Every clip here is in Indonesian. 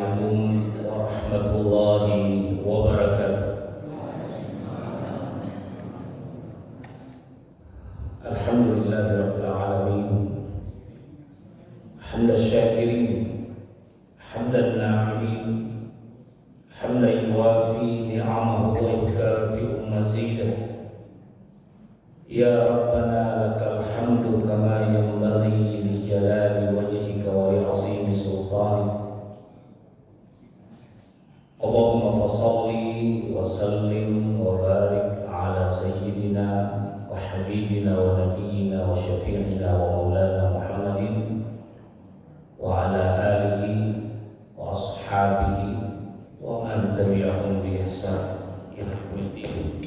Assalamualaikum warahmatullahi wabarakatuh. Alhamdulillahirabbil alamin. Hamdan syakirin, hamdan na'imin, hamdan yuwafi ni'amahu wa yukafi'u mazidah. Ya Rabbana lakal hamdu kama yanbaghi li jalali wajhika wa li 'azimi sultanik. Allahumma fassalli wa sallim wa barik ala sayyidina wa habibina wa nabiyyina wa syafi'ina wa maulana Muhammadin wa ala alihi wa ashabihi wa man tabi'ahum bi ihsan ila yaumil.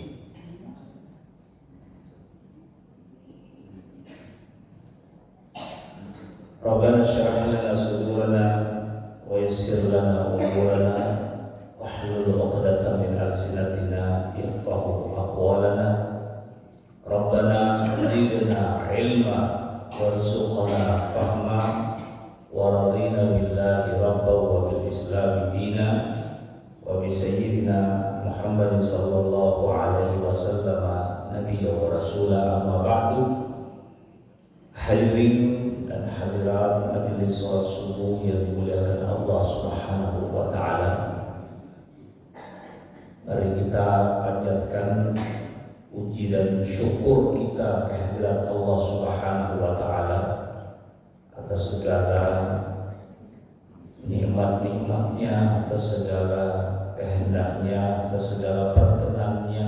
Rabbana shrah lana sudurana wa yassir lana umurana wahlul 'uqdatam min alsinatina yafqahu aqwalana. Rabbana zidna ilma warzuqna fahma wa radina billahi rabban wa bil islam dina wa bi sayyidina Muhammadin sallallahu alaihi wasallam nabiyya wa rasula. Amma ba'du. Hadirin dan hadirat majelis salat subuh yang dimuliakan Allah Subhanahu wa taala, mari kita panjatkan puji dan syukur kita kehadirat Allah Subhanahu wa taala atas segala nikmat-nikmatnya, atas segala kehendaknya, atas segala perkenannya,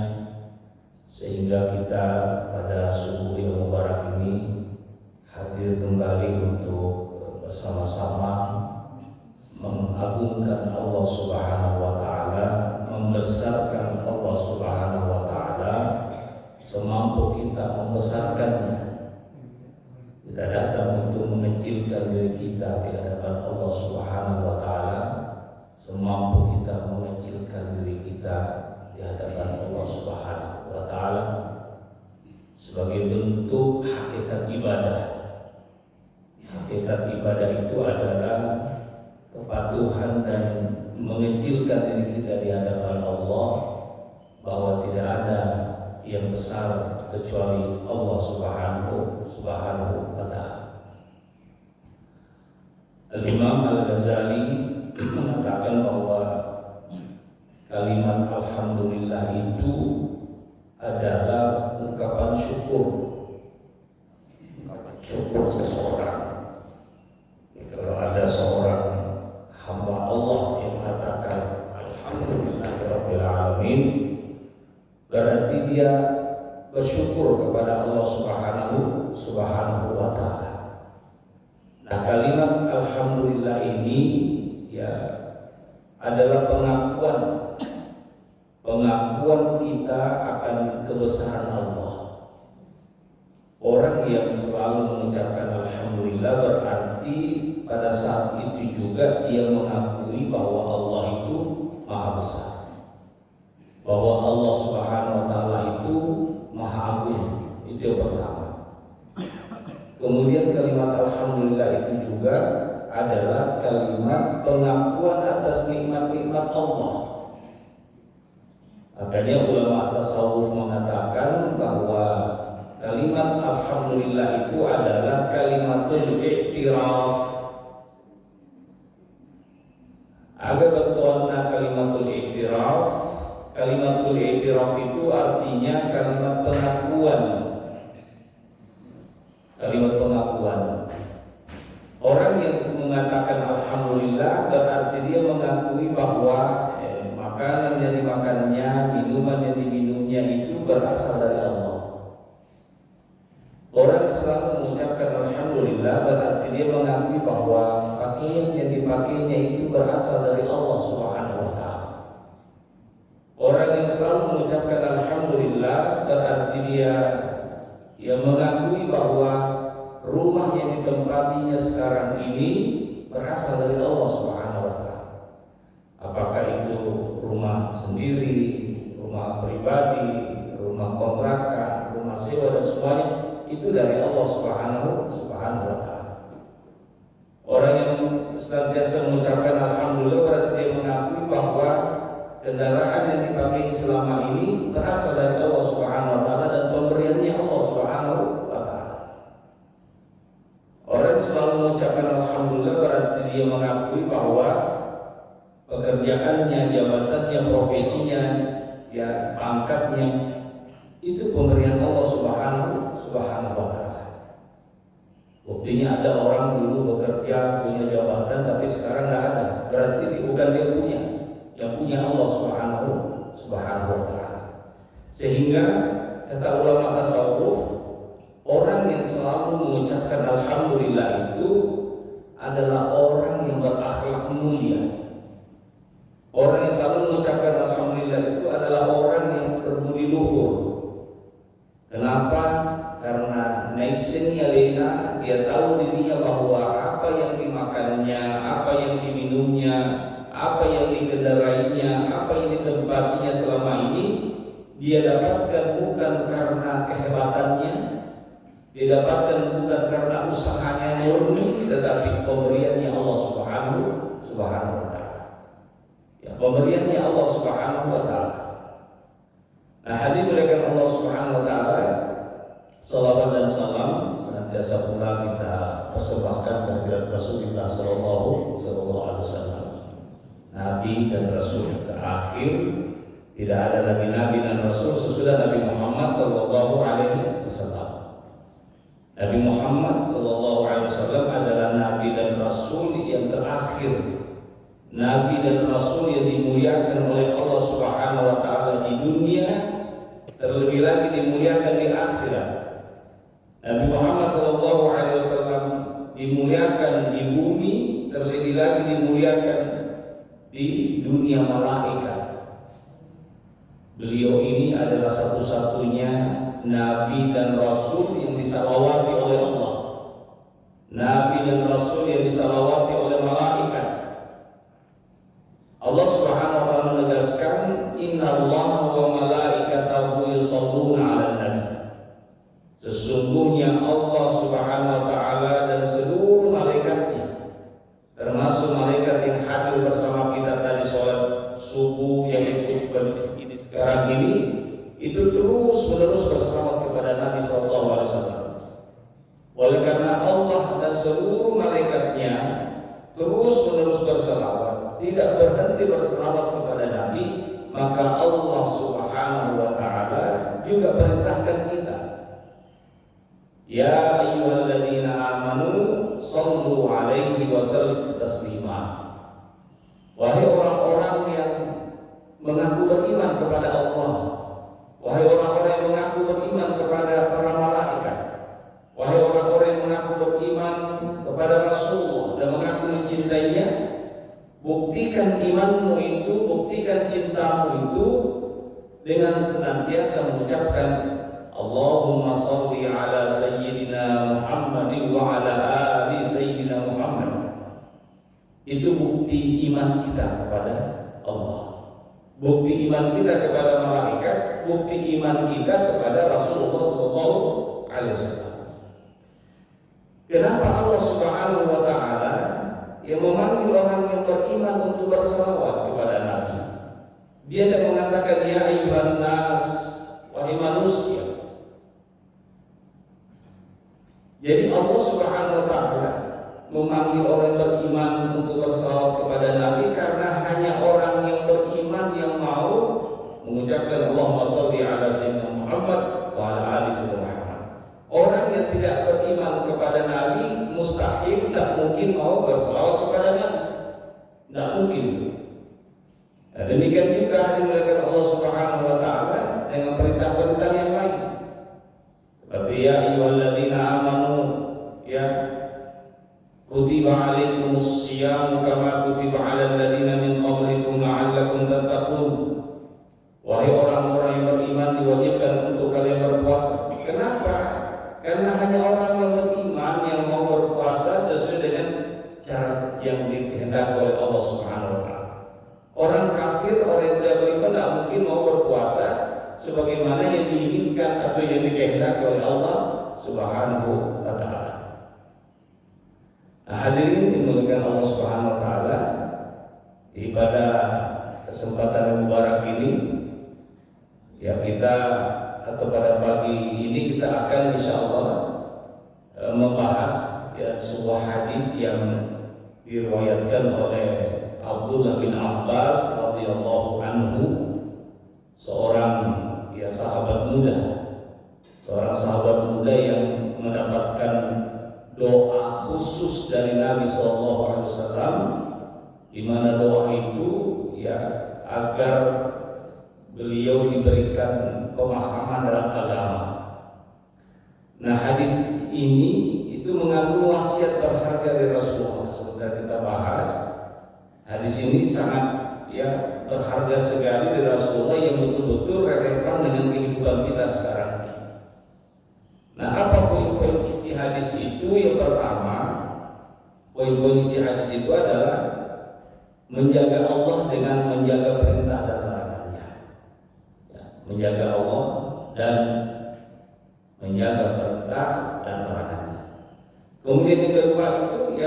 sehingga kita pada subuh yang mubarak ini hadir kembali untuk bersama-sama mengagungkan Allah Subhanahu wa taala, membesarkan Allah Subhanahu wa taala semampu kita membesarkannya. Kita datang untuk mengecilkan diri kita di hadapan Allah Subhanahu wa taala semampu kita mengecilkan diri kita di hadapan Allah Subhanahu wa taala sebagai bentuk hakikat ibadah. Hakikat ibadah itu adalah kepatuhan dan mengecilkan diri kita di hadapan Allah, bahwa tidak ada yang besar kecuali Allah Subhanahu wa ta'ala. Al-Imam Al-Ghazali mengatakan bahwa kalimat alhamdulillah itu adalah ungkapan syukur seseorang. Kalau ada seorang hamba Allah yang mengatakan alhamdulillahirabbil alamin, berarti dia bersyukur kepada Allah Subhanahu wa taala. Nah, kalimat alhamdulillah ini ya adalah pengakuan kita akan kebesaran Allah. Orang yang selalu mengucapkan alhamdulillah berarti pada saat itu juga dia mengakui bahwa Allah itu maha besar, bahwa Allah Subhanahu wa taala itu maha agung. Itu yang pertama. Kemudian kalimat alhamdulillah itu juga adalah kalimat pengakuan atas nikmat-nikmat Allah. Makanya ulama tasawuf mengatakan bahwa kalimat alhamdulillah itu adalah kalimatul i'tiraf. Ada betulnya kalimatul i'tiraf. Kalimatul i'tiraf itu artinya kalimat pengakuan. Kalimat pengakuan. Orang yang mengatakan alhamdulillah berarti dia mengakui bahwa makanan yang dimakannya, minuman yang diminumnya itu berasal dari Allah. Orang selalu mengucapkan alhamdulillah berarti dia mengakui bahwa pakaian yang dipakainya itu berasal dari Allah Subhanahu wa taala. Orang yang selalu mengucapkan alhamdulillah berarti dia mengakui bahwa rumah yang ditempatinya sekarang ini berasal dari Allah Subhanahu wa taala. Apakah itu rumah sendiri, rumah pribadi, rumah kontrakan, rumah sewa dan semuanya itu dari Allah Subhanahu wa taala. Orang yang senantiasa mengucapkan alhamdulillah berarti bahwa pekerjaannya, jabatannya, profesinya, ya pangkatnya itu pemberian Allah Subhanahu wa taala. Buktinya ada orang dulu bekerja punya jabatan tapi sekarang nggak ada. Berarti bukan dia punya, yang punya Allah Subhanahu wa taala. Sehingga kata ulama tasawuf, orang yang selalu mengucapkan alhamdulillah itu adalah orang yang berakhlak mulia. Orang yang selalu mengucapkan alhamdulillah itu adalah orang yang berbudi luhur. Kenapa? Karena naisennya lena, dia tahu dirinya bahwa apa yang dimakannya, apa yang diminumnya, apa yang dikendarainya, apa yang ditempatinya selama ini dia dapatkan bukan karena kehebatannya, dia dapatkan bukan karena usahanya murni, tetapi pemberiannya Allah Subhanahu wa taala. Ya, pemberiannya Allah Subhanahu wa taala. Nah, hadirin muliakan Allah Subhanahu wa taala, salawat dan salam senantiasa pula kita persembahkan kehadirat Rasulullah sallallahu alaihi wasallam, nabi dan rasul yang terakhir. Tidak ada lagi nabi dan rasul sesudah Nabi Muhammad sallallahu alaihi wasallam. Nabi Muhammad sallallahu alaihi wasallam adalah nabi dan rasul yang terakhir. Nabi dan rasul yang dimuliakan oleh Allah Subhanahu wa taala di dunia, terlebih lagi dimuliakan di akhirat. Nabi Muhammad sallallahu alaihi wasallam dimuliakan di bumi, terlebih lagi dimuliakan di dunia malaikat. Beliau ini adalah satu-satunya nabi dan rasul yang disalawati oleh Allah. Nabi dan rasul yang disalawati oleh malaikat. Allah Subhanahu wa taala menegaskan, innallaha wa malaikatahu yusholluna 'alan nabi. Sesungguhnya Allah Subhanahu wa taala dan seluruh malaikatnya, termasuk malaikat yang hadir bersama kita tadi sholat subuh, yang ikut ini sekarang ini, itu terus menerus berselawat kepada Nabi sallallahu alaihi wasallam. Oleh karena Allah dan seluruh malaikatnya terus menerus berselawat, tidak berhenti berselawat kepada Nabi, maka Allah Subhanahu wa taala juga perintahkan kita, ya ayyuhalladzina amanu shallu alaihi wa sallimu taslima. Wahai orang-orang yang mengaku beriman kepada Allah, wahai orang-orang yang mengaku beriman kepada para malaikat, wahai orang-orang yang mengaku beriman kepada Rasulullah dan mengaku mencintainya, buktikan imanmu itu, buktikan cintamu itu dengan senantiasa mengucapkan Allahumma shalli ala sayyidina Muhammadin wa ala ali sayyidina Muhammad. Itu bukti iman kita kepada Allah, bukti iman kita kepada malaikat, bukti iman kita kepada Rasulullah sallallahu alaihi wasallam. Kenapa Allah Subhanahu wa taala yang memanggil orang yang beriman untuk berselawat kepada Nabi? Dia tidak mengatakan ya ayyuhan nas, wahai manusia. Jadi Allah Subhanahu wa taala memanggil orang yang beriman untuk berselawat kepada Nabi karena hanya orang yang beriman yang mau mengucapkan Allahumma shalli ala sayyidina Muhammad wa ala ali sayyidina Muhammad. Orang yang tidak beriman kepada Nabi mustahil, tidak mungkin mau berselawat kepada Nabi, tidak mungkin. Nah, demikian juga dimuliakan Allah Subhanahu wa taala dengan perintah-perintah yang lain. Seperti ya ayyuhalladzina amanu, ya kutiba alaikumus shiyam kama kutiba alal ladzina min qablikum la'allakum tattaqun. Wahai orang-orang yang beriman, diwajibkan untuk kalian berpuasa. Kenapa? Karena hanya orang yang beriman yang mau berpuasa sesuai dengan cara yang dikehendaki oleh Allah Subhanahu wa taala. Orang kafir, orang yang tidak beriman tidak mungkin mau berpuasa sebagaimana yang diinginkan atau yang dikehendaki oleh Allah Subhanahu wa taala. Nah, hadirin dimuliakan Allah Subhanahu wa taala, pada kesempatan yang mubarak ini ya kita atau pada pagi ini kita akan insyaallah membahas ya sebuah hadis yang diriwayatkan oleh Abdullah bin Abbas radhiyallahu anhu, seorang sahabat muda yang mendapatkan doa khusus dari Nabi SAW, di mana doa itu agar beliau diberikan pemahaman dalam agama. Nah, hadis ini itu mengandung wasiat berharga dari Rasulullah. Sebentar kita bahas, hadis ini sangat berharga sekali dari Rasulullah, yang betul-betul relevan dengan kehidupan kita sekarang ini. Nah, apa poin-poin isi hadis itu? Yang pertama, poin-poin isi hadis itu adalah menjaga Allah dengan menjaga perintah dan larangannya. Menjaga Allah dan menjaga perintah dan larangannya. Kemudian yang kedua itu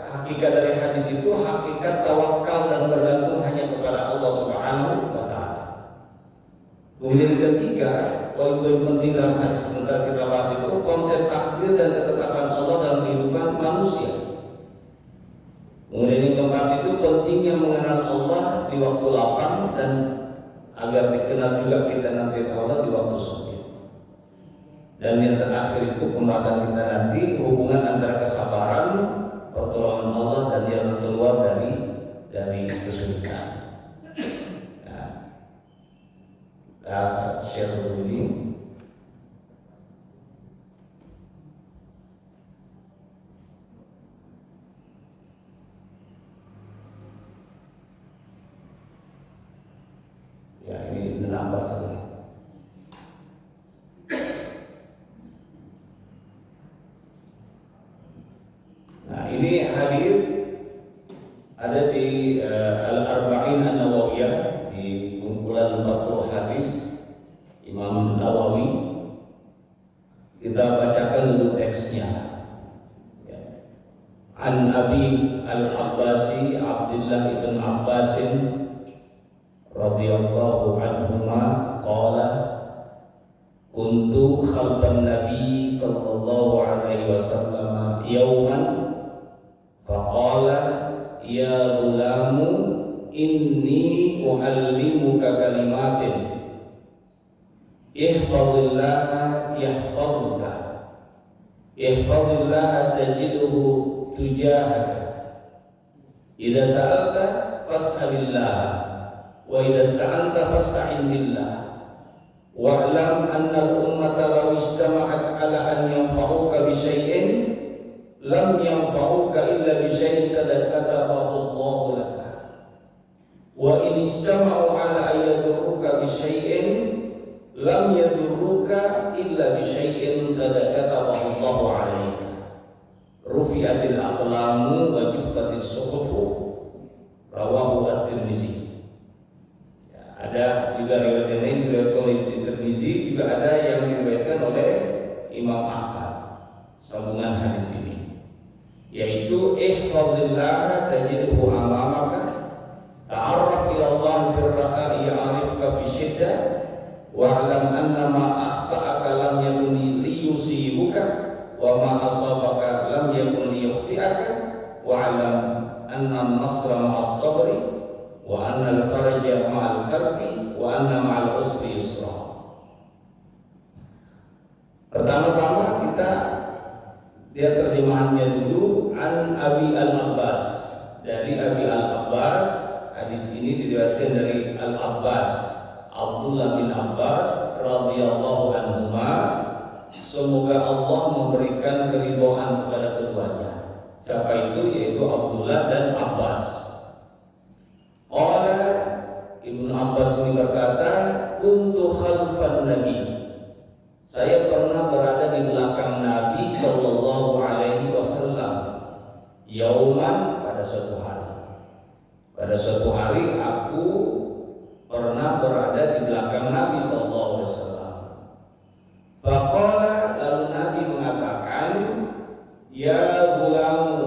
hakikat dari hadis itu hakikat tawakal dan bergantung hanya kepada Allah Subhanahu wa taala. Kemudian yang ketiga, poin-poin penting dalam hadis sebentar kita bahas itu konsep takdir dan ketetapan Allah dalam kehidupan manusia. Kemudian yang keempat itu pentingnya mengenal Allah di waktu lapang dan agar dikenal juga kita nanti Allah di waktu sempit. Dan yang terakhir itu pembahasan kita nanti hubungan antara kesabaran, pertolongan Allah dan jalan keluar dari kesulitan. Nah, share dulu ini. Ini nambah saja. Nah, ini hadis ada di Al-Arba'in An-Nawawiyah, di kumpulan 40 hadis Imam Nawawi. Kita bacakan dulu teksnya. An Abi Al-Abbasi Abdullah ibn Abbasin radhiyallahu anhuma qala kuntu khalfan nabi sallallahu alaihi wasallam yawman faqala ya ghulamu inni uallimuka kalimatin ihfazillaha yahfazka ihfazillaha tajidhu tujahaka idza sa'alta fas'alillah wa idza ista'anta fasta'in billah wa'lam anna al-ummata law ijtama'at 'ala an yanfa'uka bi syai'in lam yanfa'uka illa bi syai'in qad katabahu Allah laka wa in ijtama'u 'ala an yadurruka bi syai'in lam yadurruka illa bi syai'in qad katabahu Allah 'alaika rufi'atil aqlamu wa juffatis suhufu rawahu at-Tirmizi. Ada juga riwayat yang lain diriwayatkan oleh Tirmizi, juga ada yang diriwayatkan oleh Imam Ahmad. Sambungan hadis ini yaitu ihfazillah tajidhu amamaka ta'arraf ila Allah fil rakha'i ya'rifka fi syiddah wa'lam anna ma akhta'aka lam yakun liyusibuka wa ma asabaka lam yakun liyukhti'aka wa'lam anna an-nasra ma'as sabri wa anna al-faraja ma'al karbi wa anna ma'al usri yusra. Pertama-tama kita lihat terjemahannya dulu. An Abi Al-Abbas, dari Abi Al-Abbas. Hadis ini diriwayatkan dari Al-Abbas Abdullah bin Abbas radhiyallahu anhuma. Semoga Allah memberikan keridhaan kepada keduanya. Siapa itu? Yaitu Abdullah dan Abbas. Ibnu Abbas ini berkata, kuntu khalfan Nabi. Saya pernah berada di belakang Nabi sallallahu alaihi wasallam. Yauman, pada suatu hari. Pada suatu hari aku pernah berada di belakang Nabi sallallahu alaihi wasallam. Faqala, lalu Nabi mengatakan, ya ghulamu,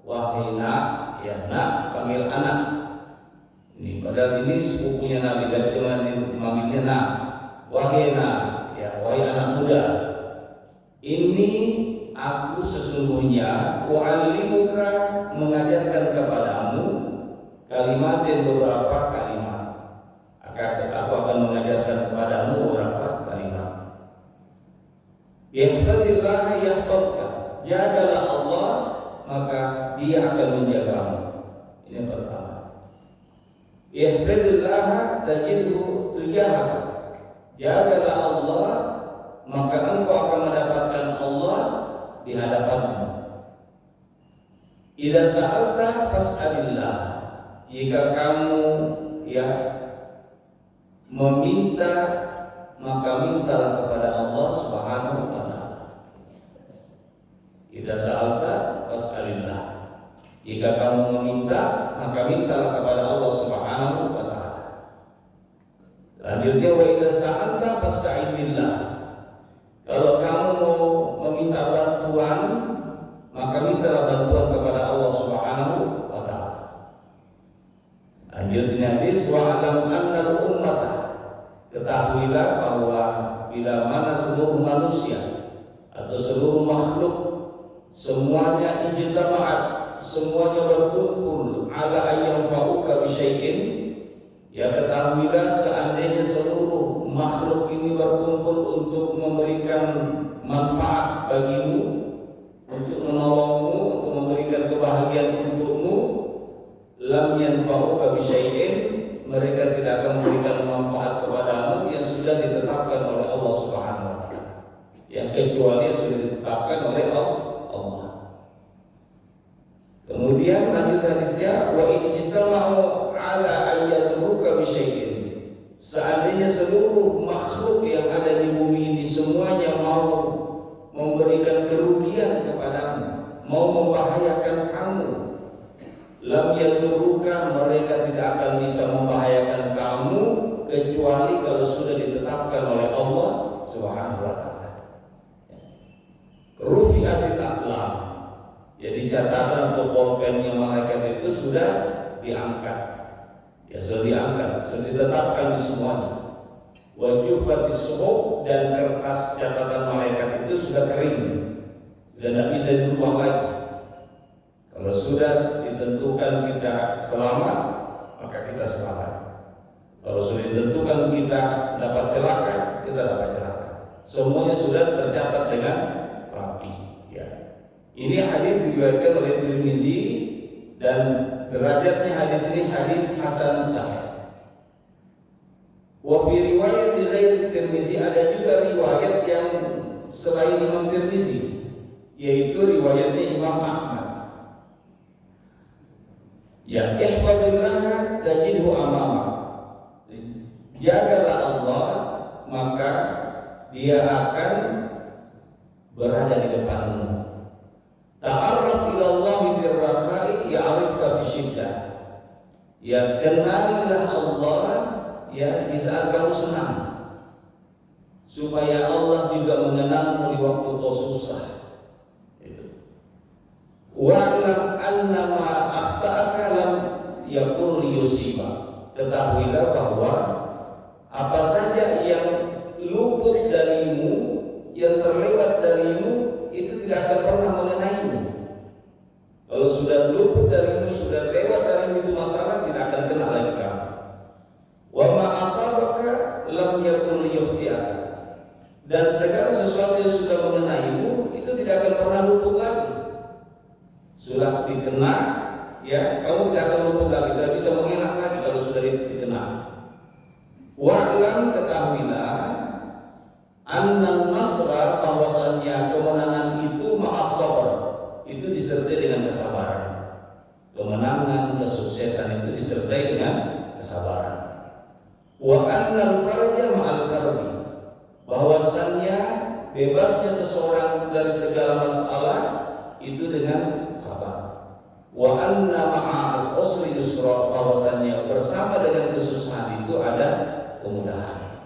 wahai nak, ya nak, panggil anak. Ini padahal ini sepupunya Nabi, tapi dengan memanggilnya nak, wahai nak, ya wahai anak muda. Ini aku sesungguhnya u'allimuka mengajarkan kepadamu kalimat dan beberapa kalimat. Aku akan mengajarkan kepadamu beberapa kalimat. Ihfazillah yahfazka. Jagalah Allah, maka Dia akan menjagamu. Ini pertama. Ihfazillah tajidhu tujahaka. Jagalah Allah, maka engkau akan mendapatkan Allah di hadapanmu. Idza sa'alta fas'alillah. Jika kamu meminta, maka mintalah kepada Allah Subhanahu wa taala. Idza sa'alta fas'alillah. Jika kamu meminta, maka mintalah kepada Allah Subhanahu wa taala. Selanjutnya wa idza sta'anta fasta'in billah. Kalau kamu mau meminta bantuan, maka mintalah bantuan kepada Allah Subhanahu wa taala. Lanjutnya hadis wa'lam annal ummata. Ketahuilah bahwa bila mana seluruh manusia atau seluruh makhluk semuanya ijtama'at, semuanya berkumpul ala ayyanfa'uka bisyai'in, ya ketahuilah seandainya seluruh makhluk ini berkumpul untuk memberikan manfaat bagimu, untuk menolongmu, untuk memberikan kebahagiaan untukmu, lam yanfa'uka bisyai'in, mereka tidak akan memberikan manfaat kepadamu yang sudah ditetapkan oleh Allah Subhanahu wa taala. Yang kecuali yang sudah ditetapkan oleh Allah. Kemudian lanjut hadisnya wa in ijtama'u ala ayyadruka bisyai'in. Seandainya seluruh makhluk yang ada di bumi ini semuanya mau memberikan kerugian kepadamu, mau membahayakan kamu, lam yadurruka, mereka tidak akan bisa membahayakan kamu kecuali kalau sudah ditetapkan oleh Allah Subhanahu wa taala. Rufi'atil aqlam. Jadi catatan atau pulpennya malaikat itu sudah diangkat. Ya sudah diangkat, sudah ditetapkan di semuanya. Wa juffatis suhuf, dan kertas catatan malaikat itu sudah kering. Sudah tidak bisa dirubah lagi. Kalau sudah ditentukan kita selamat, maka kita selamat. Kalau sudah ditentukan kita dapat celaka, kita dapat celaka. Semuanya sudah tercatat dengan rapi. Ya. Ini hadis diriwayatkan oleh Tirmizi dan derajatnya hadis ini hadis hasan sahih. Wa fi riwayat ghairi Tirmizi, ada juga riwayat yang selain Imam Tirmizi, yaitu riwayatnya Imam Ahmad. Ya, ihfazillah tajidhu amama. Jagalah Allah, maka Dia akan berada di depanmu. Ta'arraf ila Allah fil rakhai ya'rifka fi syiddah. Ya, kenalilah Allah ya di saat kamu senang, supaya Allah juga mengenalmu di waktu kau susah. Wa'lam annama akhta'aka lam yakul liyusiba. Ketahuilah bahwa apa saja yang luput darimu, yang terlewat darimu, itu tidak akan pernah mengenaimu. Kalau sudah luput darimu, sudah lewat darimu itu masalah, tidak akan kena lagi kamu. Wa ma asabaka lam yakul liyukhti'aka. Dan segala sesuatu yang sudah mengenaimu itu tidak akan pernah luput lagi. Sudah dikena, ya kamu tidak akan luput lagi, tidak bisa mengelak lagi kalau sudah dikena. Wa'lam, ketahuilah, annan nasra, bahwasannya kemenangan itu ma'as sabar, itu disertai dengan kesabaran. Kemenangan, kesuksesan itu disertai dengan kesabaran. Wa annal farja ma'al karbi, bahwasannya bebasnya seseorang dari segala masalah itu dengan sabar. Wa anna ma'al usri yusra, bahwasannya bersama dengan kesusahan itu ada kemudahan.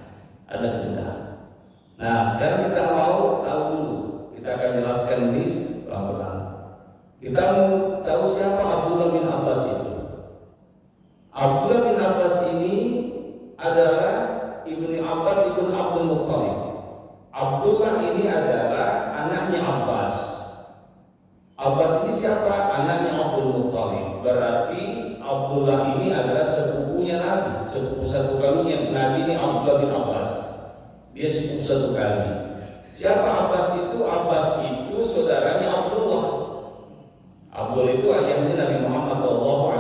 Ada kemudahan. Nah, sekarang kita mau tahu dulu. Kita akan jelaskan ini pelan-pelan. Kita mau tahu siapa Abdullah bin Abbas itu. Abdullah bin Abbas ini adalah ibnu Abbas ibnu Abdul Muttalib. Abdullah ini adalah anaknya Abbas. Abbas ini siapa? Anaknya Abdul Muttalib. Berarti Abdullah ini adalah sepupunya Nabi, sepupu satu kalinya. Nabi ini Abdullah bin Abbas. Dia sepupu satu kali. Siapa Abbas itu? Abbas itu saudaranya Abdullah. Abdullah itu ayahnya Nabi Muhammad SAW.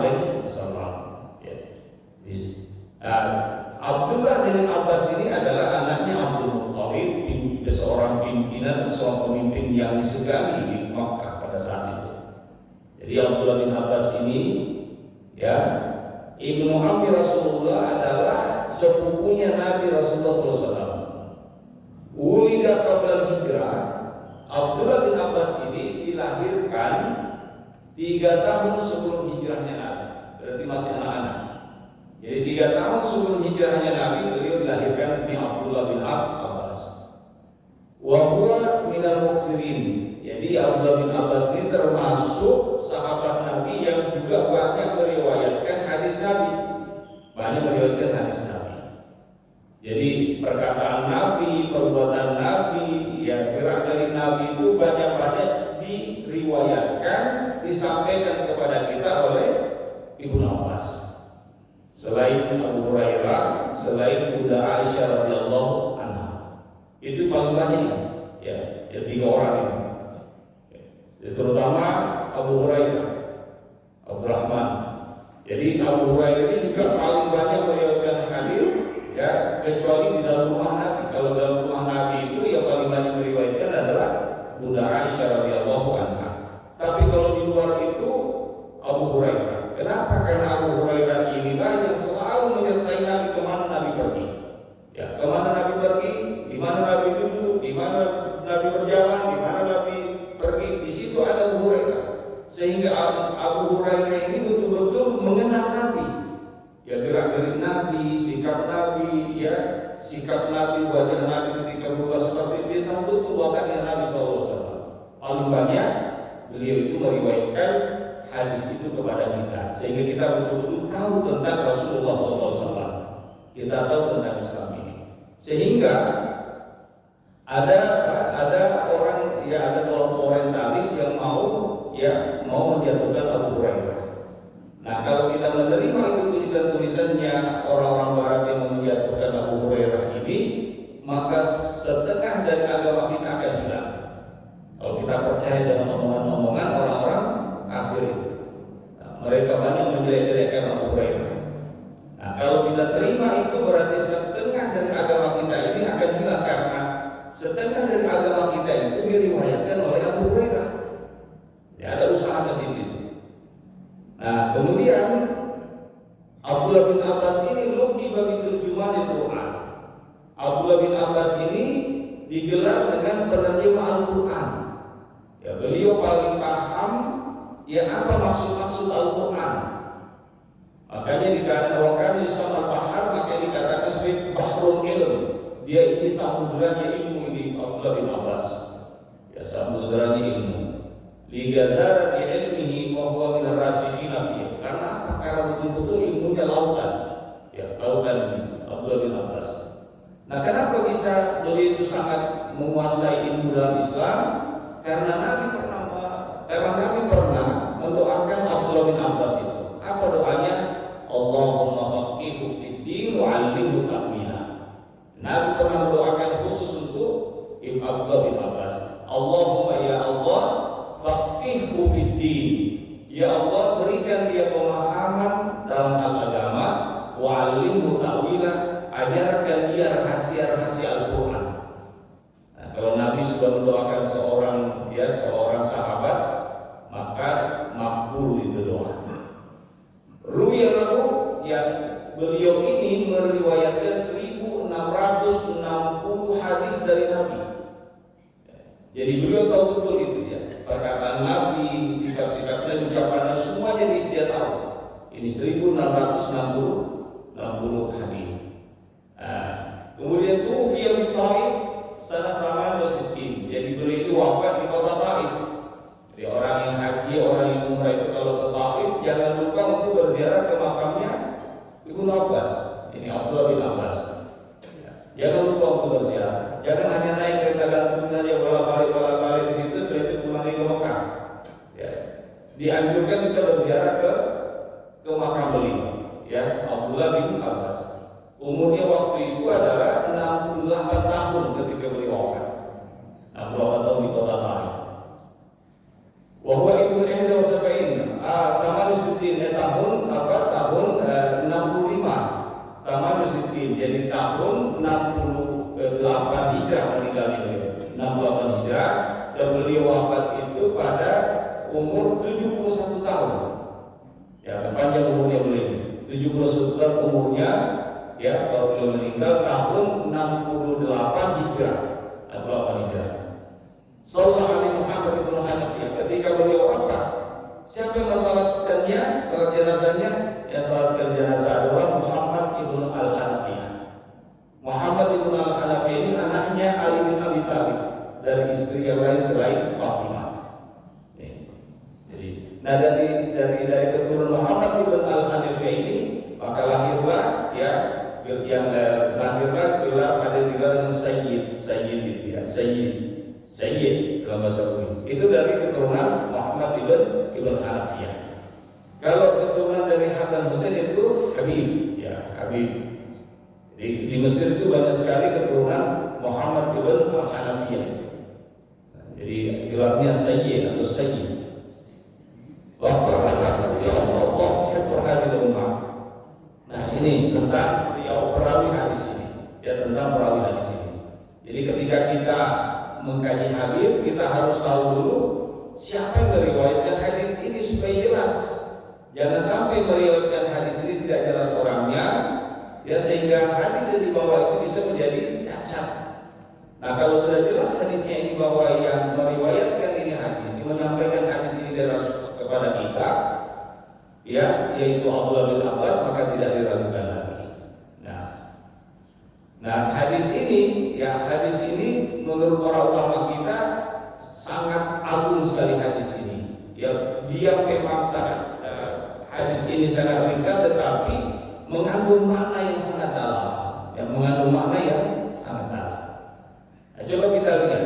Ya. Abdullah dengan Abbas ini adalah anaknya Abdul Muttalib, seorang pimpinan, seorang pemimpin yang disegani di Makkah pada saat itu. Jadi Abdullah bin Abbas ini, ya, ibnu ammi Rasulullah, adalah sepupunya Nabi Rasulullah SAW. Ulida qabla hijrah. Abdullah bin Abbas ini dilahirkan 3 tahun sebelum hijrahnya Nabi. Berarti masih anak-anak. Jadi 3 tahun sebelum hijrahnya Nabi, beliau dilahirkan di Abdullah bin Abbas. Wa huwa minal muksirin. Jadi Abdullah bin Abbas ini termasuk sahabat Nabi yang juga banyak meriwayatkan hadis Nabi. Banyak meriwayatkan hadis Nabi. Jadi perkataan Nabi, perbuatan Nabi, ya gerak dari Nabi itu banyak-banyak diriwayatkan, disampaikan kepada kita oleh Ibnu Abbas. Selain Abu Hurairah, selain Bunda Aisyah radhiyallahu anha, itu paling banyak, ya 3 orang ini. Terutama Abu Hurairah, Abdurrahman. Jadi Abu Hurairah ini juga paling banyak meriwayatkan hadis, ya, kecuali di dalam rumah Nabi. Kalau dalam rumah Nabi itu yang paling banyak meriwayatkan adalah Bunda Aisyah radhiyallahu anha. Tapi kalau di luar itu Abu Hurairah. Kenapa? Karena Abu Hurairah inilah yang selalu menyertai Nabi kemana Nabi pergi. Ya, kemana Nabi pergi, di mana Nabi duduk, di mana Nabi berjalan, di mana Nabi pergi, di situ ada Abu Hurairah. Sehingga Abu Hurairah ini betul-betul mengenal Nabi. Ya, gerak-gerik Nabi, sikap Nabi, ya, sikap Nabi, wajah Nabi ketika berubah seperti dia tahu betul wataknya Nabi SAW. Paling banyak beliau itu meriwayatkan hadis itu kepada kita, sehingga kita betul-betul tahu tentang Rasulullah SAW. Kita tahu tentang Islam ini. Sehingga ada orang, ya, ada kelompok orientalis yang mau menjatuhkan Abu Hurairah. Nah, kalau kita menerima itu tulisan-tulisannya orang-orang Barat yang menjatuhkan Abu Hurairah ini, maka setengah dari agama kita akan hilang. Kalau kita percaya dengan omongan-omongan orang-orang kafir itu, nah, mereka banyak menjelek-jelekkan Abu Hurairah. Nah, kalau kita terima itu berarti setengah dari agama kita ini akan hilang, karena setengah dari agama kita itu diriwayatkan oleh Abu Hurairah. Ya, ada usaha ke sini. Nah, kemudian Abdullah bin Abbas ini luki bagi terjemahan Al-Quran. Abdullah bin Abbas ini digelar dengan penerjemah Al-Quran. Ya, beliau paling paham ya apa maksud-maksud Al-Quran. Makanya dikatakan sama bahar, makanya dikatakan sebagai bahrul ilm. Dia ini samudranya ilmu ini, Abdullah bin Abbas. Ya, samudranya ilmu. Ligazarati ilmihi wa huwa min ar-rasikhina fihi. Karena apa? Karena betul-betul ilmunya lautan. Ya, lautan ini Abdullah bin Abbas. Nah, kenapa bisa beliau itu sangat menguasai ilmu dalam Islam? Karena Nabi pernah mendoakan Abdullah bin Abbas itu. Apa doanya? Allahumma faqihu fid din wa 'allimhu ta'wila. Nabi pernah mendoakan khusus untuk Abdullah bin Abbas. Allahumma ya Allah, faqihhu fid din. Ya Allah, berikan dia pemahaman dalam agama, wa 'allimhu ta'wila, ajarkan dia rahasia-rahasia Al-Qur'an. Nah, kalau Nabi sudah mendoakan seorang sahabat, maka makbul itu doa. Ruwiyahu, ya, beliau ini meriwayatkan 1660 hadis dari Nabi. Jadi beliau tahu betul itu, ya, perkataan Nabi, sikap-sikapnya, ucapannya, semuanya dia tahu. Ini 1660 hadis. Nah, kemudian tufiya bi Taif sanad 8 Jadi beliau itu wafat di kota Taif. Jadi orang yang haji, orang yang umrah itu kalau ke Taif jangan lupa untuk berziarah ke makamnya Ibnu Abbas. Ini Abdullah bin Abbas. Jangan lupa untuk berziarah. Jangan hanya naik kereta gantung saja bolak-balik di situ, setelah itu pulang lagi ke Mekah. Ya, dianjurkan kita berziarah ke makam beliau, ya, Abdullah bin Abbas. Umurnya waktu itu adalah 68 tahun ketika beliau wafat. 68 tahun di kota Taif. Wa huwa ibnu ihda wa sab'in, tahun 65. Tamanu Sittin, jadi tahun 68 Hijrah meninggal beliau. 68 Hijrah, dan beliau wafat itu pada umur 71 tahun. Ya, panjang umurnya beliau. 71 tahun umurnya, ya, kalau beliau meninggal tahun 68 Hijrah. 68 Hijrah. Sallallahu alaihi Muhammad ibn Hanafiyah, ketika beliau wafat, siapa yang mensalatkannya, salat jenazahnya? Yang salatkan jenazah adalah Muhammad ibn al-Hanafiyah. Muhammad ibn al-Hanafiyah ini anaknya Ali bin Abi Thalib, dari istri yang lain selain Fatimah. Jadi, nah dari keturunan Muhammad ibn al-Hanafiyah ini maka lahirlah, ya, yang lahirlah gelar, ada digelar dengan Sayyid dalam bahasa Arab. Itu dari keturunan Muhammad ibn Hanafiyah. Kalau keturunan dari Hasan Husain itu Habib, ya, Habib. Di Mesir itu banyak sekali keturunan Muhammad ibn Hanafiyah. Jadi gelarnya Sayyid atau Sayyid. Nah, ini tentang perawi hadis ini, ya, tentang perawi hadis ini. Jadi ketika kita mengkaji hadis, kita harus tahu dulu siapa yang meriwayatkan hadis ini supaya jelas. Jangan sampai meriwayatkan hadis ini tidak jelas orangnya, ya, sehingga hadis yang dibawa itu bisa menjadi cacat. Nah, kalau sudah jelas hadisnya ini bahwa yang meriwayatkan ini hadis, yang menyampaikan hadis ini dari Rasul kepada kita, ya, yaitu Abdullah bin Abbas, maka tidak diragukan lagi. Nah, hadis ini, ya, hadis ini menurut para ulama kita sangat agung sekali hadis ini. Ya, dia memang sangat, hadis ini sangat ringkas tetapi mengandung makna yang sangat dalam. Ya, mengandung makna yang sangat dalam. Nah, coba kita lihat.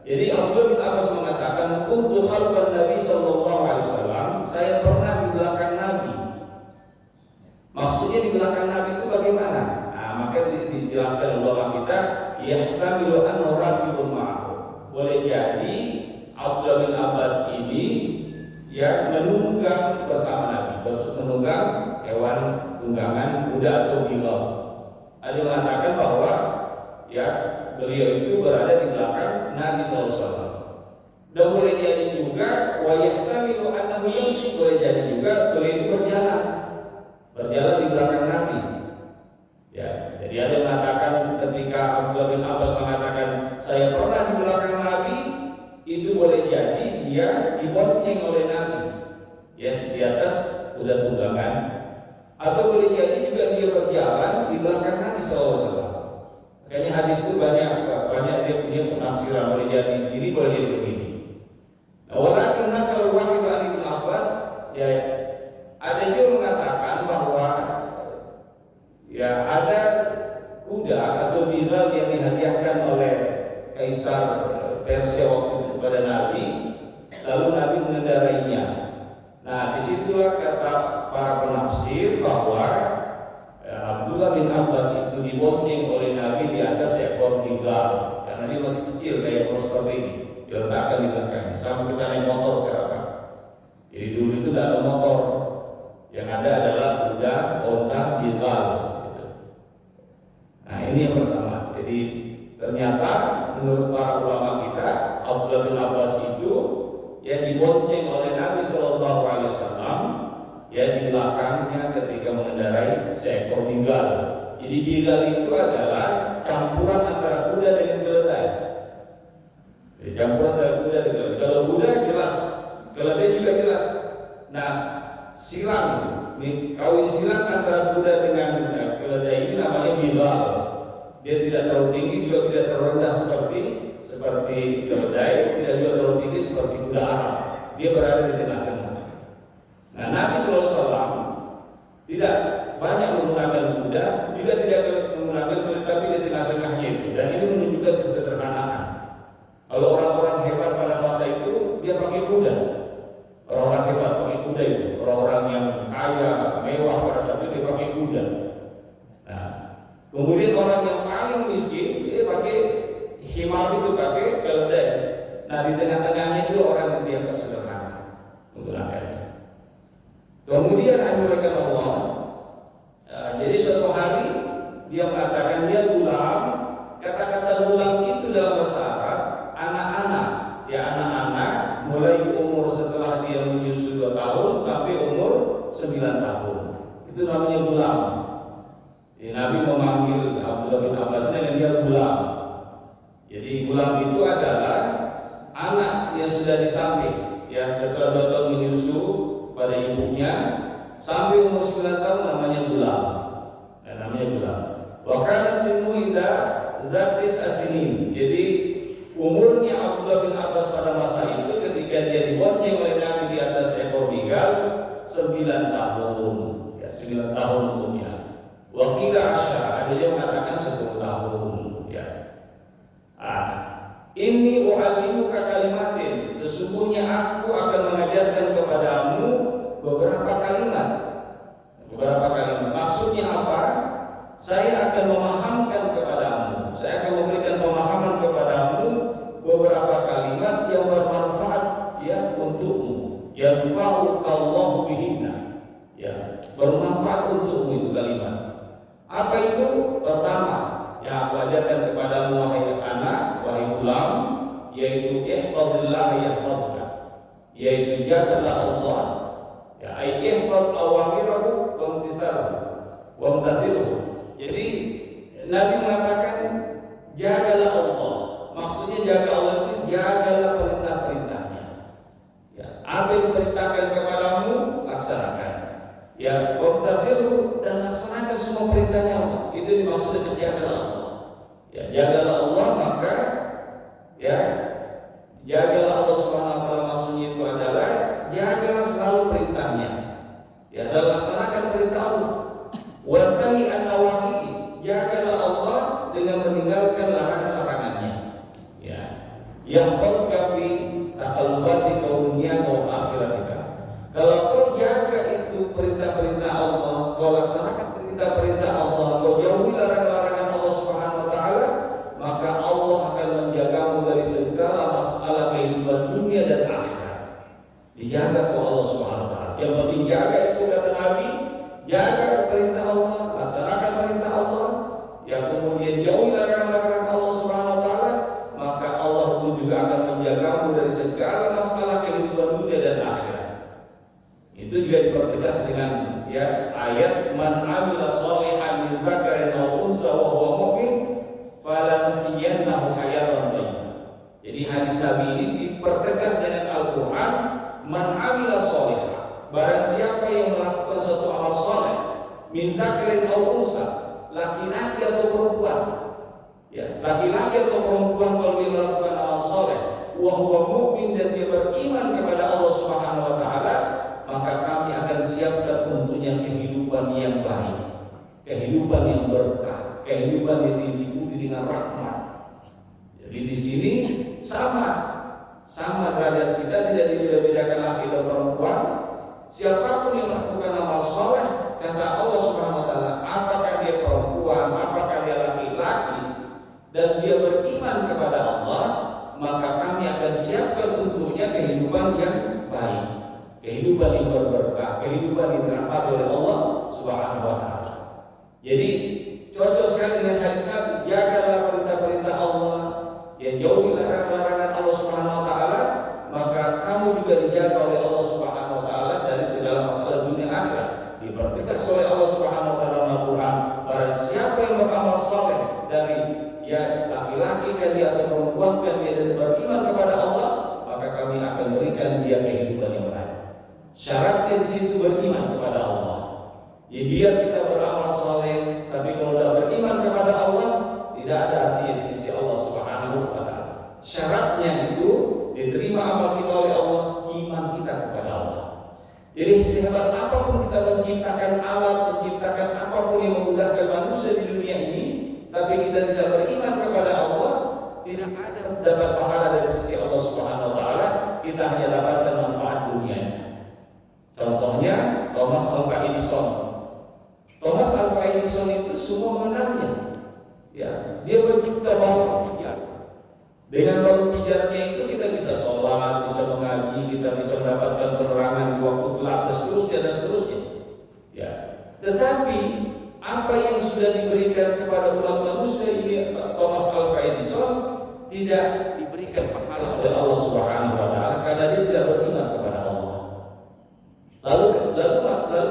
Jadi Abdullah bin Abbas mengatakan, "Kuntu khalfan Nabi sallallahu alaihi wasallam." Saya pernah di belakang Nabi. Maksudnya di belakang Nabi itu bagaimana? Maka dijelaskan ulama kita, yahtamilu an raqibun ma'ahu. Boleh jadi Abdullah bin Abbas ini, ya, menunggang bersama Nabi, menunggang hewan tunggangan kuda atau bigal. Ada yang mengatakan bahwa, ya, beliau itu berada di belakang Nabi SAW. Dan boleh jadi juga wa yahtamilu annahu yamshi, boleh jadi juga beliau itu berjalan di belakang Nabi. Ya, jadi ada yang mengatakan ketika Abdullah bin Abbas mengatakan saya pernah di belakang Nabi, itu boleh jadi dia dibonceng oleh Nabi, ya, di atas kuda tunggangan, atau boleh jadi juga dia berjalan di belakang Nabi SAW. Makanya hadis itu banyak dia punya penafsiran, boleh jadi begini, boleh jadi begini. Nah, walakin kalau wahyu Ali bin Abbas, ya, ada juga mengatakan bahwa, ya, ada kuda atau bigal yang dihadiahkan oleh Kaisar Persia waktu itu kepada Nabi, lalu Nabi mengendarainya. Nah, disitulah kata para penafsir bahwa, ya, Abdullah bin Abbas itu dibonceng oleh Nabi di atas seekor bigal, karena dia masih kecil kayak seperti ini, diletakkan di belakangnya. Sama kita naik motor sekarang. Jadi dulu itu tidak ada motor, yang ada adalah kuda, onta, bigal. Nah, ini yang pertama. Jadi ternyata menurut para ulama kita, Abdullah bin Abbas itu, ya, dibonceng oleh Nabi Shallallahu Alaihi Wasallam, ya, di belakangnya ketika mengendarai seekor bigal. Jadi bigal itu adalah campuran antara kuda dengan keledai. Jadi campuran antara kuda dengan keledai. Kalau kuda jelas, keledai juga jelas. Nah, silang, kawin silang antara kuda dengan keledai ini namanya bigal. Dia tidak terlalu tinggi, juga tidak terlalu rendah seperti keledai, tidak juga terlalu tinggi seperti kuda Arab. Dia berada di tengah-tengah. Nah, Nabi SAW tidak banyak menggunakan kuda, juga tidak menggunakan kuda, tapi di tengah-tengahnya itu. Dan ini menunjukkan kesederhanaan. Kalau orang-orang hebat pada masa itu, dia pakai kuda. Orang-orang hebat kuda. Nah, kemudian orang yang paling miskin dia pakai himar itu, pakai keledai. Nah, di tengah-tengahnya itu orang yang dianggap sederhana menggunakannya. Kemudian anjurkan Allah. Jadi suatu hari dia mengatakan dia gulam. Kata-kata gulam itu dalam bahasa Arab anak-anak, ya anak-anak mulai umur setelah dia menyusui 2 tahun sampai umur 9 tahun. Itu namanya gulam. Ya, Nabi memanggil Abdullah bin Abbas dengan dia gulam. Jadi gulam itu adalah anak yang sudah disamping, ya setelah 2 tahun menyusu pada ibunya sampai umur 9 tahun namanya gulam. Namanya gulam. Wa kana sinu inda zatis asinin. Jadi umurnya Abdullah bin Abbas pada masa itu ketika dia dibonceng oleh Nabi di atas ekor bigal 9 tahun. Ya 9 tahun umurnya. Wa qila asya, ada yang mengatakan 10 tahun. Ya. Inni u'allimuka kalimatin, sesungguhnya aku akan mengajarkan kepadamu beberapa kalimat. Maksudnya apa? Saya akan memahamkan kepadamu, saya akan memberikan pemahaman kepadamu beberapa kalimat yang bermanfaat ya untukmu. Yanfa'uka Allahu bihinna. Ya, bermanfaat untukmu itu kalimat. Apa itu? Pertama, yang aku ajarkan kepadamu wahai anak, wahai gulam, yaitu ihfazillah yahfazka. Yaitu jagalah Allah. Ya, ay ihfaz awamirahu wa imtithaluhu. Jadi Nabi mengatakan jagalah Allah. Maksudnya jaga Allah itu jagalah perintah-perintahnya. Ya, apa yang diperintahkan kepadamu laksanakan. Ya, wamtasilu dan laksanakan semua perintahnya Allah. Itu dimaksud dengan jagalah Allah. Ya, jagalah Allah maka ya jagalah Allah Subhanahu wa taala, maksudnya itu adalah jagalah selalu perintahnya. Ya, dan laksanakan perintah Allah. Wantahi an-nawahi, jagalah Allah dengan meninggalkan larangan-larangannya. Ya, yahfazka fi taqallubatika dunya wa akhiratika. Kalau kau jaga itu perintah-perintah Allah, kau laksanakan perintah-perintah Allah, kau jauhi larangan-larangan Allah Subhanahu wa taala, maka Allah akan menjagamu dari segala masalah kehidupan dunia dan akhirat. Dijaga oleh Allah Subhanahu wa taala. Yang penting jaga itu kata Nabi, jaga perintah Allah, laksanakan perintah Allah, yang kemudian jauhi larangan-larangan Allah Subhanahu wa taala, maka Allah pun juga akan menjagamu dari segala masalah kehidupan dunia dan akhirat. Itu juga dipertegas dengan ya ayat man amila shalihan min dzakarin aw untha wa huwa mu'min falanuhyiyannahu hayatan thayyibah. Jadi hadis Nabi ini dipertegas dengan Al-Qur'an, man amila shalihan, barang siapa yang melakukan suatu amal saleh min dzakarin aw untha, laki-laki atau perempuan. Ya, laki-laki atau perempuan kalau dia melakukan amal saleh wa huwa mu'min dan dia beriman kepada Allah Subhanahu wa taala, maka kami akan siapkan untuknya kehidupan yang baik, kehidupan yang berkah, kehidupan yang diliputi dengan rahmat. Jadi di sini sama derajat kita, tidak dibeda-bedakan laki dan perempuan. Siapapun yang melakukan amal soleh, kata Allah Subhanahu wa taala, apakah dia perempuan, apakah dia laki-laki, dan dia beriman kepada Allah, maka kami akan siapkan untuknya kehidupan yang baik, kehidupan yang berberkah, kehidupan yang dirahmati oleh Allah Subhanahu wa taala. Jadi cocok sekali dengan hadis Nabi, jagalah perintah-perintah Allah, ya jauhi larangan-larangan Allah Subhanahu wa taala, maka kamu juga dijaga oleh Allah Subhanahu wa taala dari segala masalah dunia akhirat. Dipertegas oleh Allah Subhanahu wa taala dalam Al-Qur'an, barang siapa yang beramal saleh dari ya laki-laki kan dia atau perempuan kan dia dan beriman kepada Allah, maka kami akan berikan dia kehidupan yang baik. Syaratnya di situ beriman kepada Allah. Ya biar kita beramal saleh, tapi kalau tidak beriman kepada Allah, tidak ada artinya di sisi Allah Subhanahu wa taala. Syaratnya itu diterima amal kita oleh Allah, iman kita kepada Allah. Jadi sehebat apapun kita menciptakan alat, menciptakan apapun yang memudahkan manusia di dunia ini, tapi kita tidak beriman kepada Allah, tidak ada dapat pahala dari sisi Allah Subhanahu wa taala, kita hanya dapatkan manfaat dunianya. Contohnya Thomas Alva Edison. Thomas semua mengenalnya. Ya, dia pencipta batu pijar. Dengan batu pijarnya itu kita bisa sholat, bisa mengaji, kita bisa mendapatkan penerangan di waktu gelap dan seterusnya dan seterusnya. Ya, tetapi apa yang sudah diberikan kepada umat manusia ini, Thomas Alva Edison tidak diberikan pahala oleh Allah Subhanahu wa taala karena dia tidak beriman kepada Allah. Lalu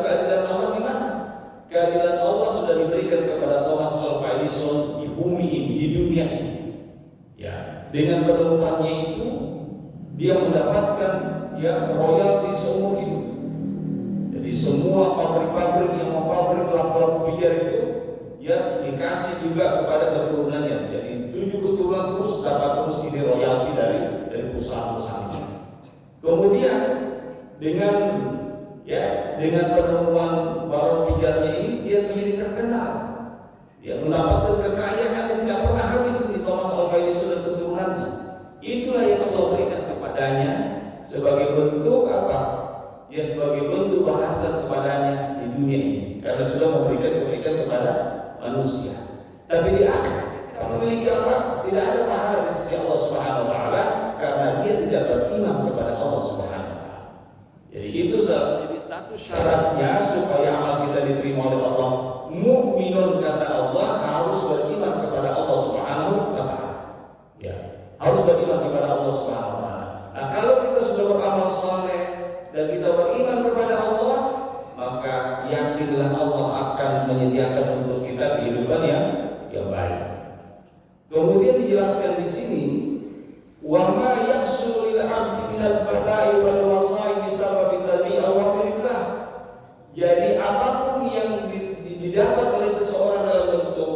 keadilan Allah di mana? Keadilan Allah sudah diberikan kepada Thomas Alva Edison di bumi ini, di dunia ini. Ya, dengan penemuannya itu dia mendapatkan royalti seumur hidup. Jadi semua pabrik-pabrik yang mempabrik lampu pijar itu dikasih juga kepada keturunannya. Jadi 7 keturunan terus dapat terus ini royalti dari perusahaan-perusahaan ini. Kemudian dengan penemuan balon pijarnya ini dia menjadi terkenal. Dia mendapatkan kekayaan yang tidak pernah habis di Thomas Alva Edison dan keturunannya. Itulah yang Allah berikan kepadanya sebagai bentuk apa? Ya, sebagai bentuk balasan kepadanya di dunia ini karena sudah memberikan kebaikan kepada manusia. Tapi di akhirat tidak memiliki apa? Tidak ada pahala di sisi Allah Subhanahu wa taala karena dia tidak beriman kepada Allah Subhanahu wa taala. Jadi itu jadi satu syaratnya supaya amal kita diterima oleh Allah. Mukminun kata Allah harus beriman kepada Allah Subhanahu wa taala. Ya, harus beriman kepada Allah Subhanahu wa taala. Nah, kalau kita sudah beramal saleh dan kita beriman kepada Allah, maka yakinlah Allah akan menyediakan untuk kita kehidupan yang baik. Kemudian dijelaskan di sini, wa ma yahsul lil 'abdi minal bala'i wal masa'ib bisabab tadhi'i awamirillah. Jadi apapun yang didapat oleh seseorang dalam bentuk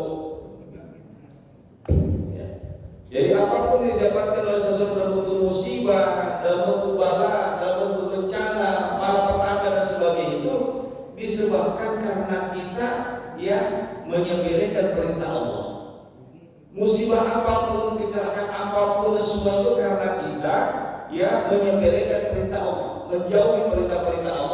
jadi apapun yang didapatkan oleh seseorang dalam bentuk musibah, dalam bentuk bala, dalam bentuk bencana, malapetaka dan sebagainya itu disebabkan karena kita menyepelekan perintah Allah. Musibah apapun, kecelakaan apapun, semua itu karena kita menyepelekan perintah Allah, menjauhi perintah-perintah Allah.